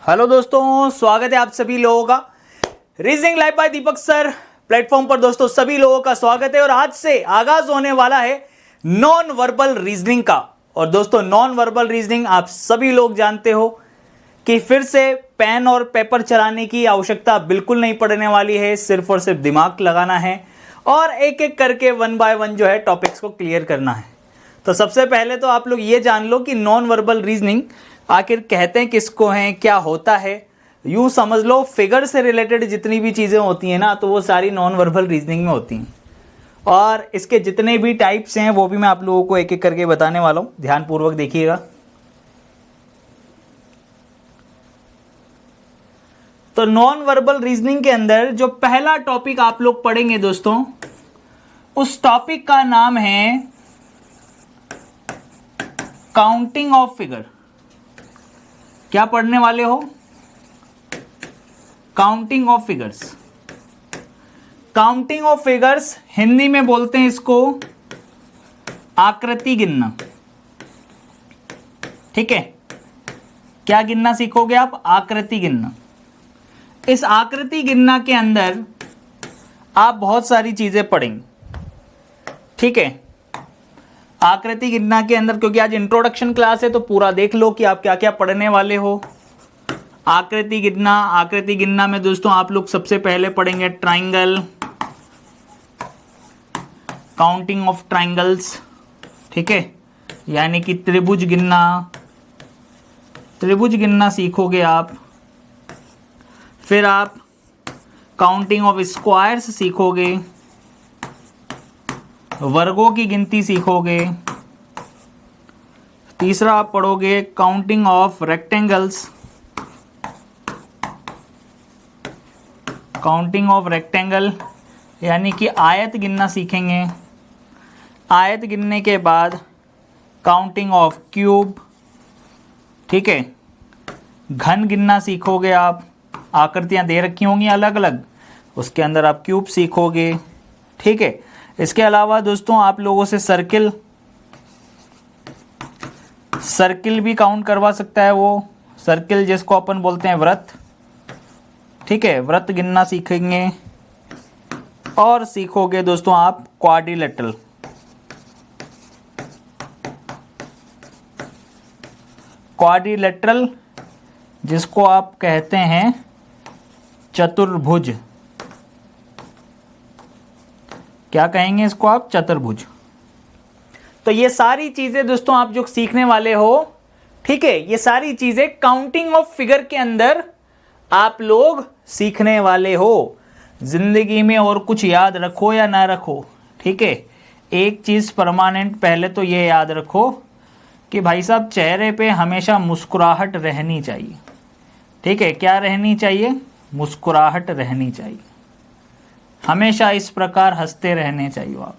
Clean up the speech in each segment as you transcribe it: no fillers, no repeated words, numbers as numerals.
Hello दोस्तों, स्वागत है आप सभी लोगों का रीजनिंग लाइव बाय दीपक सर प्लेटफॉर्म पर। दोस्तों सभी लोगों का स्वागत है और आज से आगाज होने वाला है नॉन वर्बल रीजनिंग का। और दोस्तों नॉन वर्बल रीजनिंग आप सभी लोग जानते हो कि फिर से पेन और पेपर चलाने की आवश्यकता बिल्कुल नहीं पड़ने वाली है, सिर्फ और सिर्फ दिमाग लगाना है और एक एक करके वन बाय वन जो है टॉपिक्स को क्लियर करना है। तो सबसे पहले तो आप लोग ये जान लो कि नॉन वर्बल रीजनिंग आखिर कहते हैं किसको हैं, क्या होता है। यूं समझ लो फिगर से रिलेटेड जितनी भी चीज़ें होती हैं ना, तो वो सारी नॉन वर्बल रीजनिंग में होती हैं। और इसके जितने भी टाइप्स हैं वो भी मैं आप लोगों को एक एक करके बताने वाला हूं, ध्यानपूर्वक देखिएगा। तो नॉन वर्बल रीजनिंग के अंदर जो पहला टॉपिक आप लोग पढ़ेंगे दोस्तों, उस टॉपिक का नाम है काउंटिंग ऑफ फिगर। क्या पढ़ने वाले हो? Counting of figures. Counting of figures Hindi में बोलते हैं इसको आकृति गिनना। ठीक है, क्या गिनना सीखोगे आप? आकृति गिनना। इस आकृति गिनना के अंदर आप बहुत सारी चीजें पढ़ेंगे। ठीक है, आकृति गिनना के अंदर, क्योंकि आज इंट्रोडक्शन क्लास है तो पूरा देख लो कि आप क्या क्या पढ़ने वाले हो। आकृति गिनना में दोस्तों आप लोग सबसे पहले पढ़ेंगे ट्राइंगल, काउंटिंग ऑफ ट्राइंगल्स। ठीक है, यानी कि त्रिभुज गिनना सीखोगे आप। फिर आप काउंटिंग ऑफ स्क्वायर्स सीखोगे, वर्गों की गिनती सीखोगे। तीसरा आप पढ़ोगे काउंटिंग ऑफ रेक्टेंगल्स, यानी कि आयत गिनना सीखेंगे। आयत गिनने के बाद काउंटिंग ऑफ क्यूब। ठीक है, घन गिनना सीखोगे आप। आकृतियां दे रखी होंगी अलग अलग, उसके अंदर आप क्यूब सीखोगे। ठीक है, इसके अलावा दोस्तों आप लोगों से सर्किल भी काउंट करवा सकता है वो सर्किल, जिसको अपन बोलते हैं वृत्त। ठीक है, वृत्त गिनना सीखेंगे। और सीखोगे दोस्तों आप क्वाड्रिलेटरल, जिसको आप कहते हैं चतुर्भुज। क्या कहेंगे इसको आप? चतुर्भुज। तो ये सारी चीजें दोस्तों आप जो सीखने वाले हो, ठीक है, ये सारी चीजें काउंटिंग ऑफ फिगर के अंदर आप लोग सीखने वाले हो। जिंदगी में और कुछ याद रखो या ना रखो, ठीक है, एक चीज परमानेंट पहले तो ये याद रखो कि भाई साहब चेहरे पे हमेशा मुस्कुराहट रहनी चाहिए। ठीक है, क्या रहनी चाहिए? मुस्कुराहट रहनी चाहिए। हमेशा इस प्रकार हंसते रहने चाहिए आप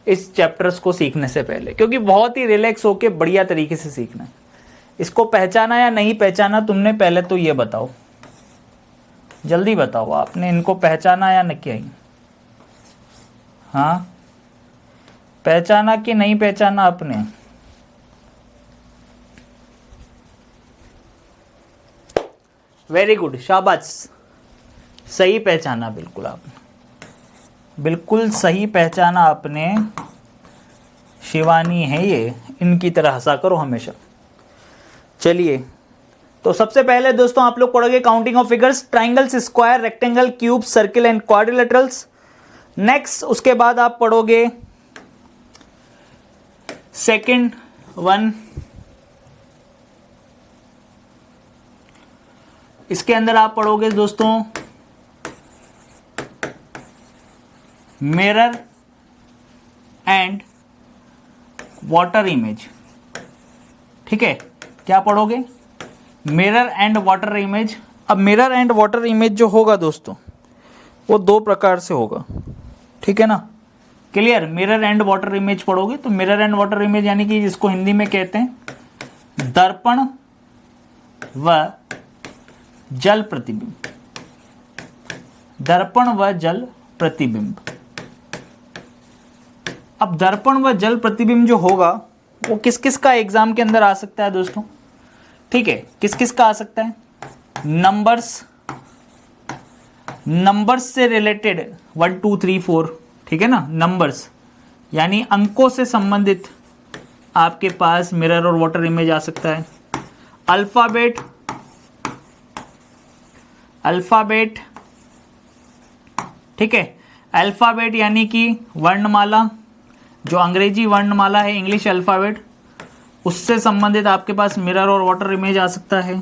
इस चैप्टर्स को सीखने से पहले, क्योंकि बहुत ही रिलैक्स होके बढ़िया तरीके से सीखना है। इसको पहचाना या नहीं पहचाना तुमने, पहले तो ये बताओ, जल्दी बताओ, आपने इनको पहचाना या नहीं? हाँ, पहचाना कि नहीं पहचाना आपने? वेरी गुड, शाबाश, सही पहचाना, बिल्कुल आपने बिल्कुल सही पहचाना आपने। शिवानी है ये, इनकी तरह हंसा करो हमेशा। चलिए तो सबसे पहले दोस्तों आप लोग पढ़ोगे counting of figures, triangles, square, rectangle, cube, circle and quadrilaterals. Next उसके बाद आप पढ़ोगे सेकंड वन, इसके अंदर आप पढ़ोगे दोस्तों मिरर एंड वाटर इमेज। ठीक है, क्या पढ़ोगे? Mirror and water image. अब मिरर एंड वाटर इमेज जो होगा दोस्तों वो दो प्रकार से होगा, ठीक है ना, clear. Mirror and water image पढ़ोगे तो मिरर एंड वाटर इमेज यानी कि जिसको हिंदी में कहते हैं दर्पण व जल प्रतिबिंब, दर्पण व जल प्रतिबिंब। अब दर्पण व जल प्रतिबिंब जो होगा वो किस किस का एग्जाम के अंदर आ सकता है दोस्तों? ठीक है, किस किस का आ सकता है? नंबर्स से रिलेटेड 1 2 3 4, ठीक है ना, नंबर्स यानी अंकों से संबंधित आपके पास मिरर और वाटर इमेज आ सकता है। अल्फाबेट, ठीक है, अल्फाबेट यानी कि वर्णमाला, जो अंग्रेजी वर्णमाला है, इंग्लिश अल्फाबेट, उससे संबंधित आपके पास मिरर और वाटर इमेज आ सकता है।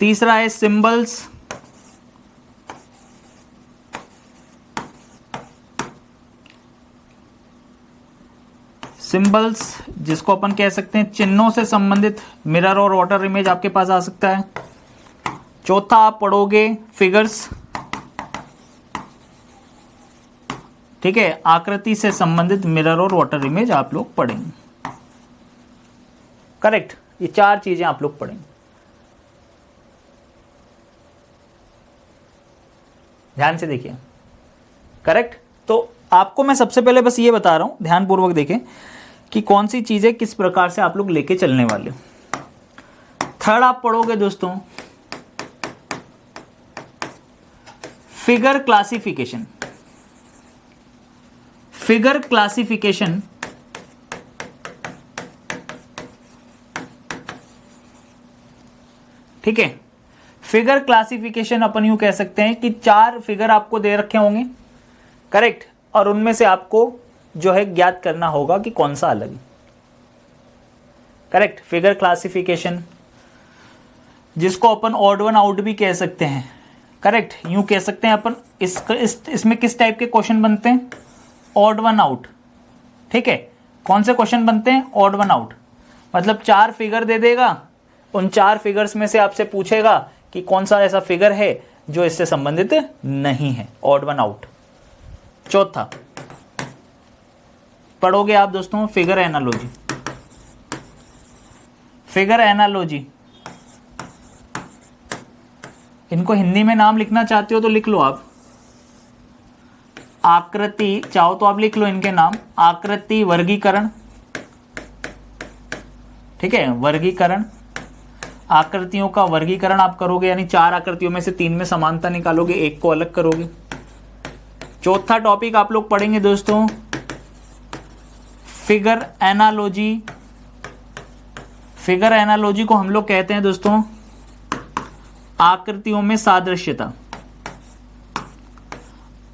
तीसरा है सिंबल्स, जिसको अपन कह सकते हैं चिन्हों से संबंधित मिरर और वाटर इमेज आपके पास आ सकता है। चौथा आप पढ़ोगे फिगर्स, ठीक है, आकृति से संबंधित मिरर और वाटर इमेज आप लोग पढ़ेंगे, करेक्ट। ये चार चीजें आप लोग पढ़ेंगे, ध्यान से देखिए, करेक्ट। तो आपको मैं सबसे पहले बस ये बता रहा हूं, ध्यानपूर्वक देखें कि कौन सी चीजें किस प्रकार से आप लोग लेके चलने वाले हो। थर्ड आप पढ़ोगे दोस्तों फिगर क्लासिफिकेशन। फिगर क्लासिफिकेशन ठीक है, फिगर क्लासिफिकेशन अपन यूं कह सकते हैं कि 4 फिगर आपको दे रखे होंगे, करेक्ट, और उनमें से आपको जो है ज्ञात करना होगा कि कौन सा अलग है, करेक्ट। फिगर क्लासिफिकेशन जिसको अपन ऑड वन आउट भी कह सकते हैं, करेक्ट, यूं कह सकते हैं अपन। इसमें किस टाइप के क्वेश्चन बनते हैं? ऑड वन आउट, ठीक है। कौन से क्वेश्चन बनते हैं? ऑड वन आउट, मतलब 4 फिगर दे देगा, उन 4 फिगर्स में से आपसे पूछेगा कि कौन सा ऐसा फिगर है जो इससे संबंधित नहीं है, ऑड वन आउट। चौथा पढ़ोगे आप दोस्तों फिगर एनालॉजी। फिगर एनालॉजी, इनको हिंदी में नाम लिखना चाहते हो तो लिख लो आप। आकृति चाहो तो आप लिख लो इनके नाम, आकृति वर्गीकरण, ठीक है, वर्गीकरण, आकृतियों का वर्गीकरण आप करोगे, यानी 4 आकृतियों में से 3 में समानता निकालोगे, एक को अलग करोगे। चौथा टॉपिक आप लोग पढ़ेंगे दोस्तों फिगर एनालॉजी। फिगर एनालॉजी को हम लोग कहते हैं दोस्तों आकृतियों में सादृश्यता।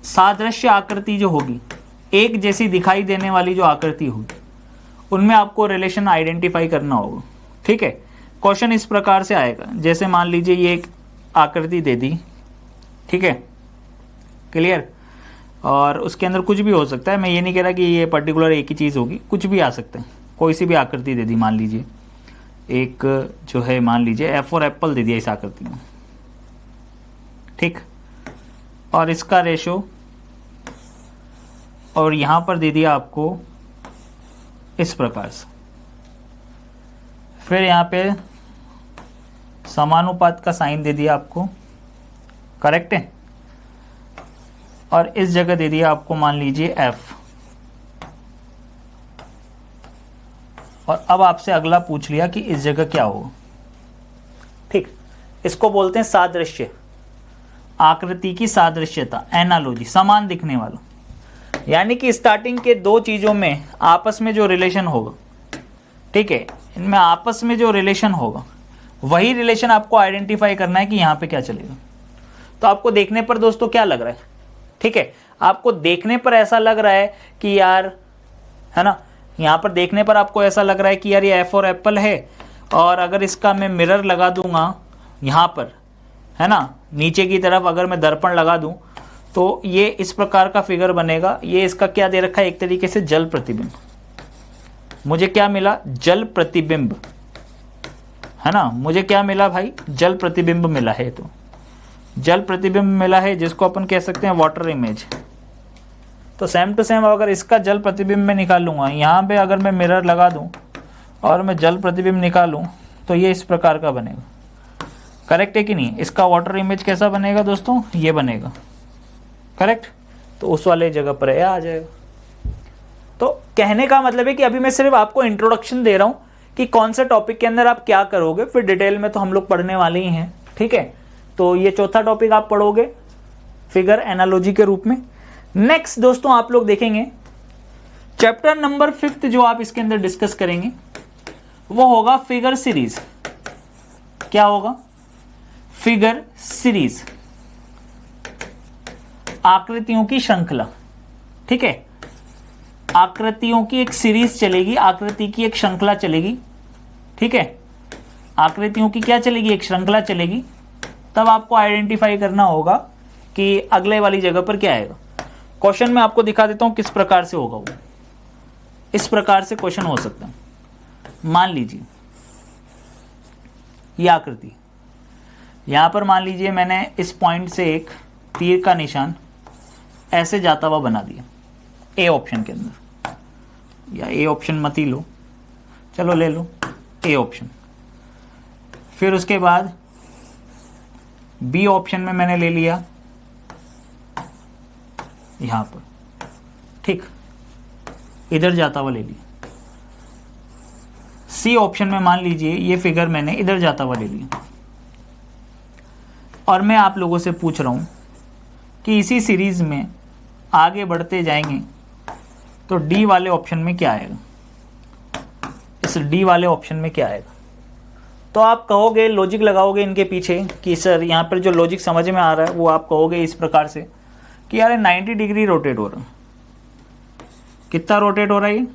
सादृश्य आकृति जो होगी, एक जैसी दिखाई देने वाली जो आकृति होगी, उनमें आपको रिलेशन आइडेंटिफाई करना होगा, ठीक है। क्वेश्चन इस प्रकार से आएगा, जैसे मान लीजिए ये एक आकृति दे दी, ठीक है, क्लियर, और उसके अंदर कुछ भी हो सकता है, मैं ये नहीं कह रहा कि ये पर्टिकुलर एक ही चीज़ होगी, कुछ भी आ सकता है, कोई सी भी आकृति दे दी, मान लीजिए एक जो है, मान लीजिए एफ फॉर एप्पल दे दिया इस आकृति में, ठीक, और इसका रेशो, और यहां पर दे दिया आपको इस प्रकार से, फिर यहां पे समानुपात का साइन दे दिया आपको, करेक्ट है, और इस जगह दे दिया आपको मान लीजिए एफ, और अब आपसे अगला पूछ लिया कि इस जगह क्या होगा, ठीक। इसको बोलते हैं सादृश्य, आकृति की सादृश्यता, एनालॉजी, समान दिखने वाला, यानी कि स्टार्टिंग के 2 चीजों में आपस में जो रिलेशन होगा, ठीक है, इनमें आपस में जो रिलेशन होगा वही रिलेशन आपको आइडेंटिफाई करना है कि यहां पे क्या चलेगा। तो आपको देखने पर दोस्तों क्या लग रहा है, ठीक है, आपको देखने पर ऐसा लग रहा है कि यार, है ना, यहां पर देखने पर आपको ऐसा लग रहा है कि यार ये एफ और एप्पल है, और अगर इसका मैं मिरर लगा दूंगा यहां पर, है ना, नीचे की तरफ अगर मैं दर्पण लगा दूं तो ये इस प्रकार का फिगर बनेगा। ये इसका क्या दे रखा है, एक तरीके से जल प्रतिबिंब। मुझे क्या मिला, जल प्रतिबिंब, है ना, मुझे क्या मिला भाई, जल प्रतिबिंब मिला है। तो जल प्रतिबिंब मिला है, जिसको अपन कह सकते हैं वाटर इमेज। तो सेम टू सेम अगर इसका जल प्रतिबिंब मैं निकालूंगा, यहाँ पे अगर मैं मिरर लगा दूं और मैं जल प्रतिबिंब निकालूं तो ये इस प्रकार का बनेगा। करेक्ट है कि नहीं? इसका वाटर इमेज कैसा बनेगा दोस्तों, ये बनेगा। करेक्ट? तो उस वाले जगह पर यह आ जाएगा। तो कहने का मतलब है कि अभी मैं सिर्फ आपको इंट्रोडक्शन दे रहा हूं कि कौन से टॉपिक के अंदर आप क्या करोगे, फिर डिटेल में तो हम लोग पढ़ने वाले ही हैं, ठीक है। तो ये चौथा टॉपिक आप पढ़ोगे फिगर एनालॉजी के रूप में। नेक्स्ट दोस्तों आप लोग देखेंगे चैप्टर नंबर 5 जो आप इसके अंदर डिस्कस करेंगे वो होगा फिगर सीरीज। क्या होगा? फिगर सीरीज, आकृतियों की श्रृंखला, ठीक है। आकृतियों की एक सीरीज चलेगी, आकृति की एक श्रृंखला चलेगी, ठीक है। आकृतियों की क्या चलेगी, एक श्रृंखला चलेगी। तब आपको आइडेंटिफाई करना होगा कि अगले वाली जगह पर क्या आएगा। क्वेश्चन में आपको दिखा देता हूं किस प्रकार से होगा वो। इस प्रकार से क्वेश्चन हो सकता है। मान लीजिए ये आकृति, यहां पर मान लीजिए मैंने इस पॉइंट से एक तीर का निशान ऐसे जाता हुआ बना दिया ए ऑप्शन के अंदर, या ए ऑप्शन मत ही लो, चलो ले लो ए ऑप्शन। फिर उसके बाद बी ऑप्शन में मैंने ले लिया यहां पर, ठीक, इधर जाता हुआ ले लिया। सी ऑप्शन में मान लीजिए ये फिगर मैंने इधर जाता हुआ ले लिया। और मैं आप लोगों से पूछ रहा हूं कि इसी सीरीज में आगे बढ़ते जाएंगे तो डी वाले ऑप्शन में क्या आएगा, इस डी वाले ऑप्शन में क्या आएगा। तो आप कहोगे, लॉजिक लगाओगे इनके पीछे कि सर यहाँ पर जो लॉजिक समझ में आ रहा है वो आप कहोगे इस प्रकार से कि यार 90 डिग्री रोटेट हो रहा है। कितना रोटेट हो रहा है ये?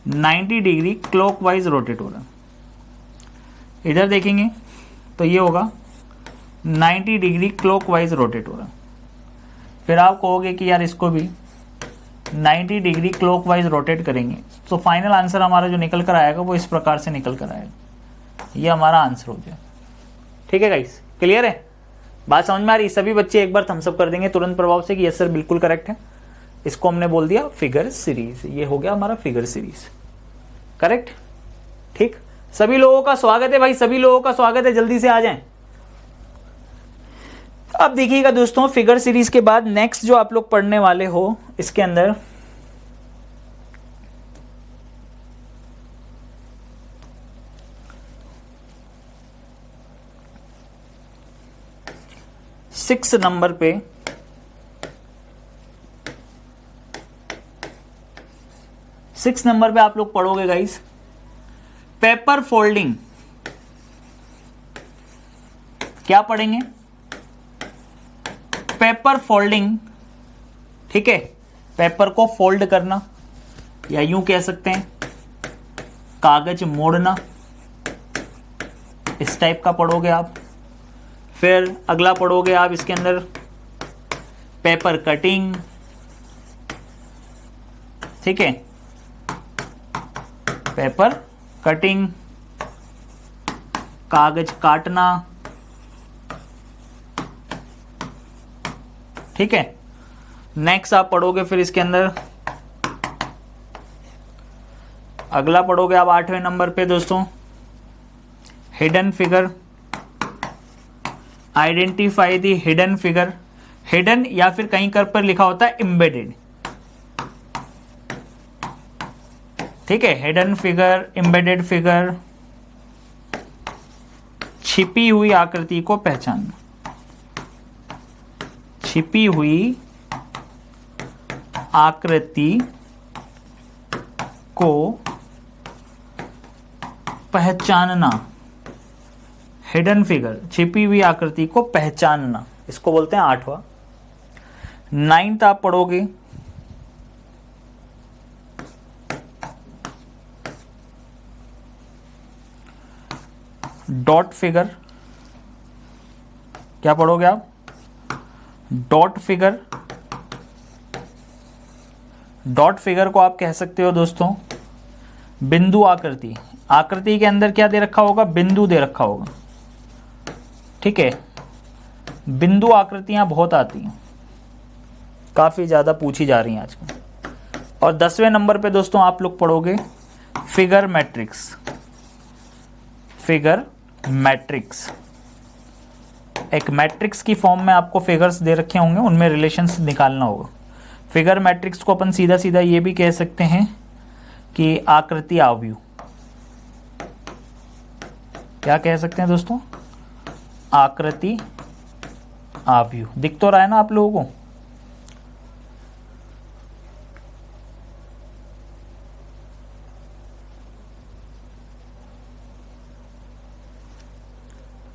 90 डिग्री क्लॉकवाइज रोटेट हो रहा है। इधर देखेंगे तो ये होगा 90 डिग्री क्लॉकवाइज रोटेट हो रहा है। फिर आप कहोगे कि यार इसको भी 90 डिग्री क्लॉकवाइज रोटेट करेंगे तो फाइनल आंसर हमारा जो निकल कर आएगा वो इस प्रकार से निकल कर आएगा। ये हमारा आंसर हो जाए। ठीक है गाइस, क्लियर है? बात समझ में आ रही? सभी बच्चे एक बार थम्स अप कर देंगे तुरंत प्रभाव से कि यस सर बिल्कुल करेक्ट है। इसको हमने बोल दिया फिगर सीरीज। ये हो गया हमारा फिगर सीरीज। करेक्ट? ठीक, सभी लोगों का स्वागत है भाई, सभी लोगों का स्वागत है, जल्दी से आ जाएं। अब देखिएगा दोस्तों, फिगर सीरीज के बाद नेक्स्ट जो आप लोग पढ़ने वाले हो इसके अंदर सिक्स नंबर पे आप लोग पढ़ोगे गाइस पेपर फोल्डिंग। क्या पढ़ेंगे? पेपर फोल्डिंग, ठीक है। पेपर को फोल्ड करना, या यूं कह सकते हैं कागज मोड़ना, इस टाइप का पढ़ोगे आप। फिर अगला पढ़ोगे आप इसके अंदर पेपर कटिंग, ठीक है, पेपर कटिंग, कागज काटना, ठीक है। नेक्स्ट आप पढ़ोगे फिर इसके अंदर अगला पढ़ोगे आप 8वें नंबर पे दोस्तों hidden figure. Identify the hidden figure. Hidden या फिर कहीं कर पर लिखा होता है एम्बेडेड, ठीक है। हिडन फिगर, एम्बेडेड फिगर, छिपी हुई आकृति को पहचानना। छिपी हुई आकृति को पहचानना, हिडन फिगर, छिपी हुई आकृति को पहचानना, इसको बोलते हैं 8वां। 9th आप पढ़ोगे डॉट फिगर। क्या पढ़ोगे आप? Dot figure. डॉट फिगर को आप कह सकते हो दोस्तों बिंदु आकृति। आकृति के अंदर क्या दे रखा होगा? बिंदु दे रखा होगा। ठीक है, बिंदु आकृतियां बहुत आती हैं, काफी ज्यादा पूछी जा रही हैं आजकल। और 10वें नंबर पे दोस्तों आप लोग पढ़ोगे फिगर मैट्रिक्स। फिगर मैट्रिक्स, एक मैट्रिक्स की फॉर्म में आपको फिगर्स दे रखे होंगे, उनमें रिलेशंस निकालना होगा। फिगर मैट्रिक्स को अपन सीधा सीधा ये भी कह सकते हैं कि आकृति आव्यूह। क्या कह सकते हैं दोस्तों? आकृति आव्यूह। दिख तो रहा है ना आप लोगों को?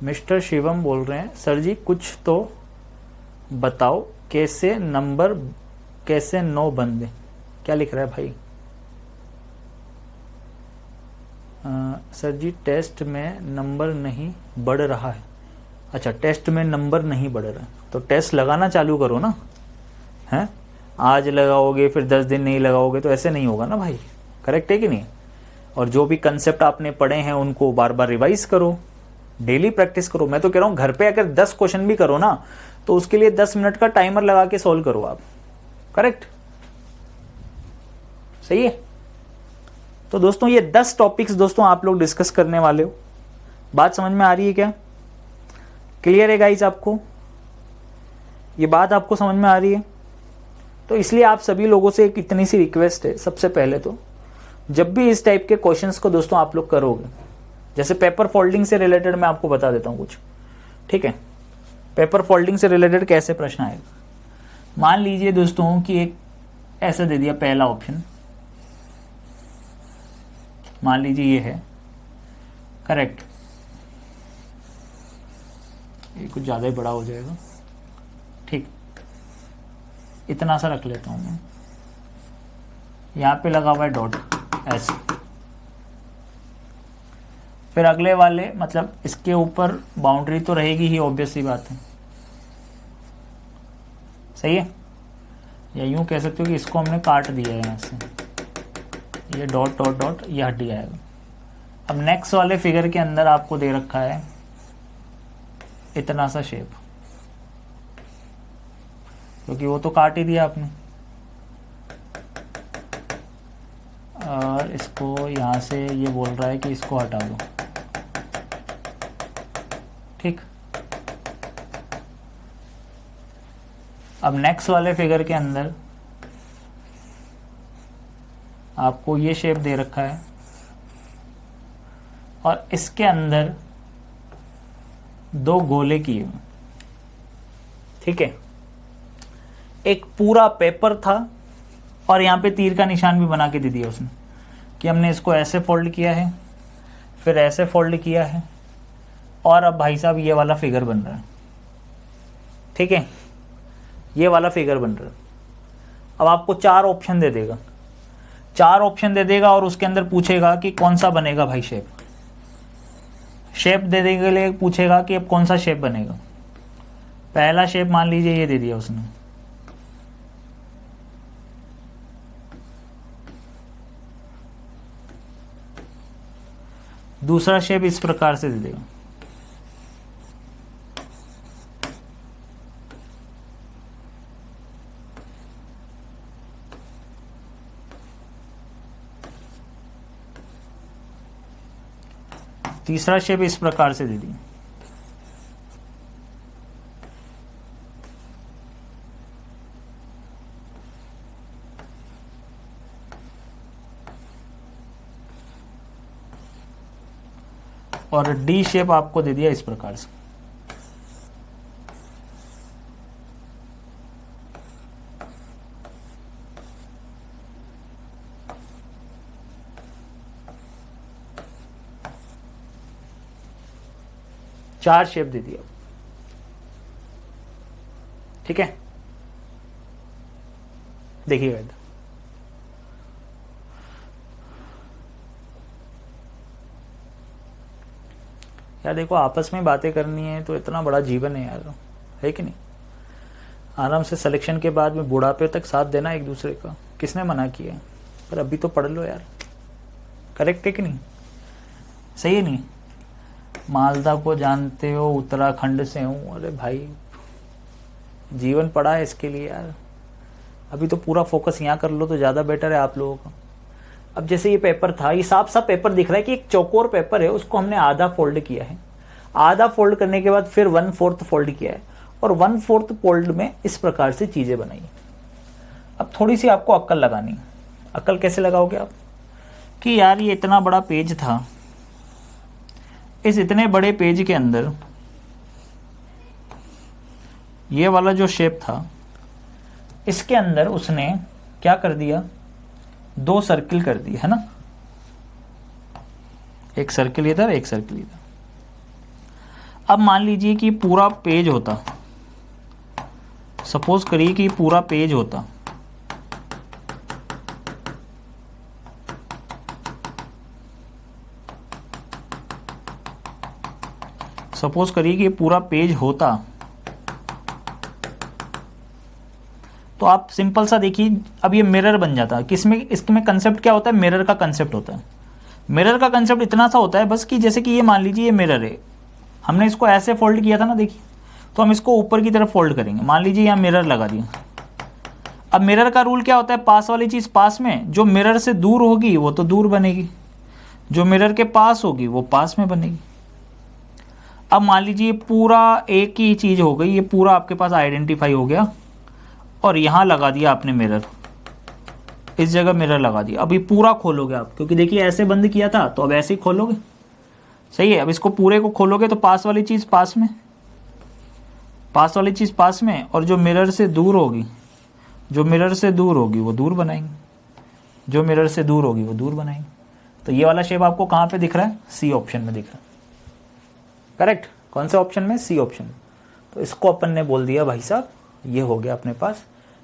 मिस्टर शिवम बोल रहे हैं सर जी कुछ तो बताओ कैसे नंबर, कैसे 9 बंदे। क्या लिख रहा है भाई? सर जी टेस्ट में नंबर नहीं बढ़ रहा है। अच्छा, टेस्ट में नंबर नहीं बढ़ रहा है तो टेस्ट लगाना चालू करो ना। हैं, आज लगाओगे फिर 10 दिन नहीं लगाओगे तो ऐसे नहीं होगा ना भाई। करेक्ट है कि नहीं? और जो भी कंसेप्ट आपने पढ़े हैं उनको बार बार रिवाइज करो, डेली प्रैक्टिस करो। मैं तो कह रहा हूं घर पे अगर 10 क्वेश्चन भी करो ना तो उसके लिए 10 मिनट का टाइमर लगा के सोल्व करो आप। करेक्ट? सही है। तो दोस्तों ये 10 टॉपिक्स दोस्तों आप लोग डिस्कस करने वाले हो। बात समझ में आ रही है क्या? क्लियर है गाइस आपको? ये बात आपको समझ में आ रही है? तो इसलिए आप सभी लोगों से एक इतनी सी रिक्वेस्ट है, सबसे पहले तो जब भी इस टाइप के क्वेश्चंस को दोस्तों आप लोग करोगे, जैसे पेपर फोल्डिंग से रिलेटेड मैं आपको बता देता हूं कुछ। ठीक है, पेपर फोल्डिंग से रिलेटेड कैसे प्रश्न आएगा। मान लीजिए दोस्तों कि एक ऐसा दे दिया पहला ऑप्शन, मान लीजिए ये है करेक्ट, ये कुछ ज्यादा ही बड़ा हो जाएगा। ठीक, इतना सा रख लेता हूं मैं। यहां पे लगा हुआ है डॉट ऐसे, फिर अगले वाले मतलब इसके ऊपर बाउंड्री तो रहेगी ही, ऑब्वियस सी बात है। सही है? या यूं कह सकते हो कि इसको हमने काट दिया है यहां से, ये डॉट डॉट डॉट ये हट जाएगा। अब नेक्स्ट वाले फिगर के अंदर आपको दे रखा है इतना सा शेप, क्योंकि वो तो काट ही दिया आपने। और इसको यहां से ये बोल रहा है कि इसको हटा दो। ठीक, अब नेक्स्ट वाले फिगर के अंदर आपको ये शेप दे रखा है और इसके अंदर 2 गोले किए हुए। ठीक है, एक पूरा पेपर था और यहां पे तीर का निशान भी बना के दे दिया उसने कि हमने इसको ऐसे फोल्ड किया है, फिर ऐसे फोल्ड किया है, और अब भाई साहब ये वाला फिगर बन रहा है। ठीक है, ये वाला फिगर बन रहा है। अब आपको 4 ऑप्शन दे देगा, 4 ऑप्शन दे देगा और उसके अंदर पूछेगा कि कौन सा बनेगा भाई शेप। शेप दे देने के लिए पूछेगा कि अब कौन सा शेप बनेगा। पहला शेप मान लीजिए ये दे दिया उसने, दूसरा शेप इस प्रकार से दे देगा, तीसरा शेप इस प्रकार से दे दी। और डी शेप आपको दे दिया इस प्रकार से। 4 शेप दे दिया, ठीक है। देखिएगा इधर, यार देखो आपस में बातें करनी है तो इतना बड़ा जीवन है यार, है कि नहीं। आराम से सिलेक्शन के बाद में बुढ़ापे तक साथ देना एक दूसरे का, किसने मना किया। पर अभी तो पढ़ लो यार, करेक्ट है कि नहीं, सही है नहीं। मालदा को जानते हो, उत्तराखंड से हूँ, अरे भाई जीवन पड़ा है इसके लिए यार। अभी तो पूरा फोकस यहाँ कर लो तो ज़्यादा बेटर है आप लोगों का। अब जैसे ये पेपर था, ये साफ साफ पेपर दिख रहा है कि एक चौकोर पेपर है, उसको हमने आधा फोल्ड किया है। आधा फोल्ड करने के बाद फिर 1/4 फोल्ड किया है और 1/4 फोल्ड में इस प्रकार से चीज़ें बनाई। अब थोड़ी सी आपको अक्ल लगानी। अक्ल कैसे लगाओगे आप कि यार ये इतना बड़ा पेज था, इस इतने बड़े पेज के अंदर ये वाला जो शेप था, इसके अंदर उसने क्या कर दिया, 2 सर्किल कर दिए, है ना। एक सर्किल इधर, एक सर्किल इधर। अब मान लीजिए कि पूरा पेज होता, सपोज करिए कि पूरा पेज होता, सपोज करिए कि पूरा पेज होता, तो आप सिंपल सा देखिए, अब ये मिरर बन जाता। किसमें, इसमें कंसेप्ट क्या होता है, मिरर का कंसेप्ट होता है। मिरर का कंसेप्ट इतना सा होता है बस कि जैसे कि ये मान लीजिए ये मिरर है, हमने इसको ऐसे फोल्ड किया था ना, देखिए, तो हम इसको ऊपर की तरफ फोल्ड करेंगे। मान लीजिए यहाँ मिरर लगा दिया। अब मिरर का रूल क्या होता है, पास वाली चीज़ पास में, जो मिरर से दूर होगी वो तो दूर बनेगी, जो मिरर के पास होगी वो पास में बनेगी। अब मान लीजिए पूरा एक ही चीज़ हो गई, ये पूरा आपके पास आइडेंटिफाई हो गया और यहाँ लगा दिया आपने मिरर, इस जगह मिरर लगा दिया। अभी पूरा खोलोगे आप, क्योंकि देखिए ऐसे बंद किया था तो अब ऐसे ही खोलोगे, सही है। अब इसको पूरे को खोलोगे तो पास वाली चीज़ पास में, पास वाली चीज़ पास में, और जो मिरर से दूर होगी, जो मिरर से दूर होगी वो दूर बनाएंगे, जो मिरर से दूर होगी वो दूर बनाएंगे। तो ये वाला शेप आपको कहाँ पे दिख रहा है, सी ऑप्शन में दिख रहा है, करेक्ट। कौन से ऑप्शन में, सी ऑप्शन। तो इसको अपन ने बोल दिया भाई साहब, ये हो गया अपने पास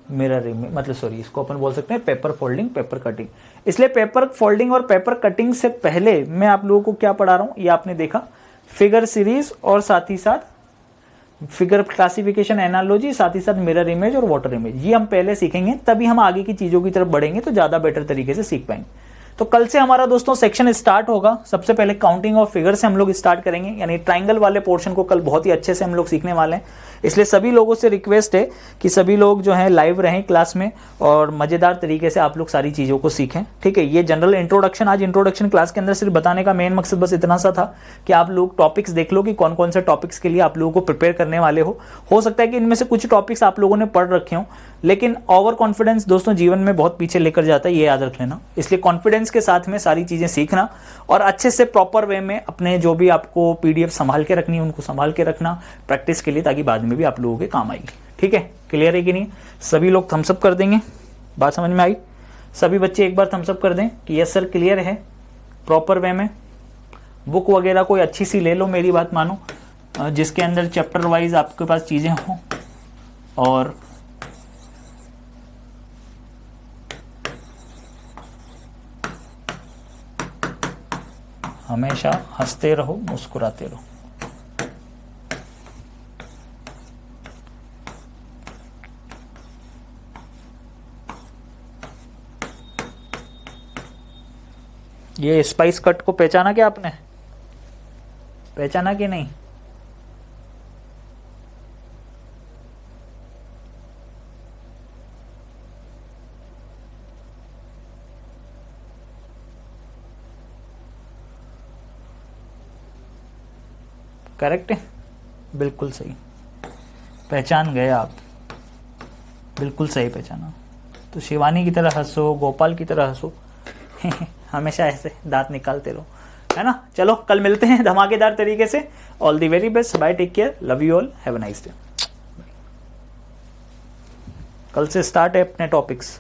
मिरर इमेज, मतलब सॉरी, इसको अपन बोल सकते हैं पेपर फोल्डिंग, पेपर कटिंग। इसलिए पेपर फोल्डिंग और पेपर कटिंग से पहले मैं आप लोगों को क्या पढ़ा रहा हूँ, ये आपने देखा, फिगर सीरीज और साथ ही साथ फिगर क्लासिफिकेशन एनालॉजी, साथ ही साथ मिरर इमेज और वाटर इमेज। ये हम पहले सीखेंगे, तभी हम आगे की चीज़ों की तरफ बढ़ेंगे तो ज़्यादा बेटर तरीके से सीख पाएंगे। तो कल से हमारा दोस्तों सेक्शन स्टार्ट होगा। सबसे पहले काउंटिंग ऑफ फिगर से हम लोग स्टार्ट करेंगे, यानी ट्राइंगल वाले पोर्शन को कल बहुत ही अच्छे से हम लोग सीखने वाले हैं। इसलिए सभी लोगों से रिक्वेस्ट है कि सभी लोग जो हैं लाइव रहें क्लास में और मज़ेदार तरीके से आप लोग सारी चीज़ों को सीखें, ठीक है। ये जनरल इंट्रोडक्शन, आज इंट्रोडक्शन क्लास के अंदर सिर्फ बताने का मेन मकसद बस इतना सा था कि आप लोग टॉपिक्स देख लो कि कौन कौन से टॉपिक्स के लिए आप लोगों को प्रिपेयर करने वाले हो सकता है कि इनमें से कुछ टॉपिक्स आप लोगों ने पढ़ रखे हों, लेकिन ओवर कॉन्फिडेंस दोस्तों जीवन में बहुत पीछे लेकर जाता है, ये याद रख लेना। इसलिए कॉन्फिडेंस के साथ में सारी चीज़ें सीखना और अच्छे से प्रॉपर वे में अपने जो भी आपको पीडीएफ संभाल के रखनी है उनको संभाल के रखना प्रैक्टिस के लिए, ताकि बाद में भी आप लोगों के काम आएगी, ठीक है। क्लियर है कि नहीं, सभी लोग थम्स अप कर देंगे, बात समझ में आई। सभी बच्चे एक बार थम्स अप कर दें कि यस सर क्लियर है प्रॉपर वे में। बुक वगैरह कोई अच्छी सी ले लो, मेरी बात मानो, जिसके अंदर चैप्टर वाइज आपके पास चीज़ें हों और हमेशा हंसते रहो, मुस्कुराते रहो। ये स्पाइस कट को पहचाना क्या आपने, पहचाना कि नहीं? करेक्ट है, बिल्कुल सही पहचान गए आप, बिल्कुल सही पहचाना। तो शिवानी की तरह हंसो, गोपाल की तरह हंसो हमेशा ऐसे दांत निकालते रहो, है ना। चलो कल मिलते हैं धमाकेदार तरीके से। All the very best, bye, take care, love you all, have a nice day. कल से स्टार्ट है अपने टॉपिक्स।